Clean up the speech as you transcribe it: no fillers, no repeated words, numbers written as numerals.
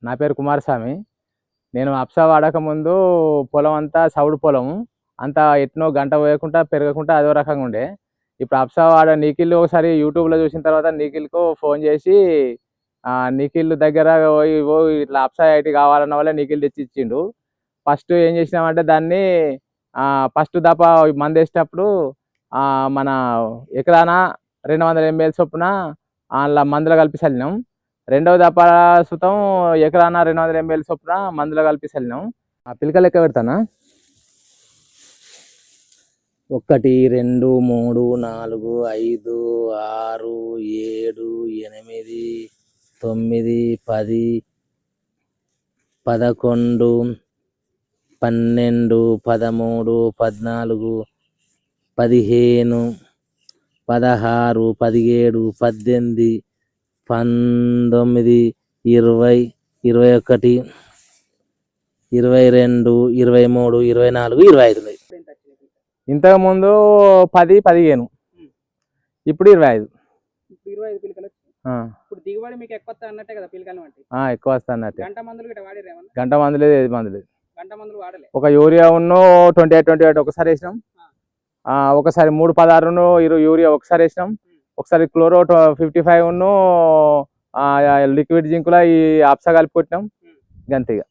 నా పేరు కుమారస్వామి. నేను అప్సా వాడకముందు పొలం అంతా సౌడు పొలం. అంతా ఎట్నో గంట పోయకుండా పెరగకుండా అదో రకంగా ఉండే. ఇప్పుడు అప్సా నిఖిల్ ఒకసారి యూట్యూబ్లో చూసిన తర్వాత నిఖిల్కు ఫోన్ చేసి నిఖిల్ దగ్గర పోయి ఇట్లా అప్సా ఐటీ కావాలన్న వల్ల నిఖిల్ తెచ్చి ఇచ్చిండు. ఫస్ట్ ఏం చేసినామంటే దాన్ని ఫస్ట్ దఫా మందు వేసేటప్పుడు మన ఎకరాన 200 ml చొప్పున అందులో మందులు కలిపి చల్లినాం. రెండవ దఫా సుతం ఎకరాన 200 ml చొప్పున మందులు కలిపి చల్లినాం. పిలక లెక్క పెడతానా? 1 2 3 4 5 6 7 8 9 10 11 12 13 14 15 16 17 18 19 20 21 22 23 24 25. ఇంతకుముందు 10 15, ఇప్పుడు 25. ఇప్పుడు దిగుబడి మీకు ఎక్కువ అన్నట్టే కదా పిలకలు అంటే? ఎక్కువ వస్తా అన్నట్టు. గంట మందులు గిట్ట వాడిరా? గంట మందు లేదు, 5 మందు లేదు. గంట మందులు వాడలే. ఒక యూరియా 28 ఒకసారి వేసినాం. ఒకసారి 316 యూరియా ఒకసారి వేసినాం. ఒకసారి క్లోరో 55 లిక్విడ్ జింకులా ఈ అప్సా కలిపి కొట్టినాం. గంతే ఇక.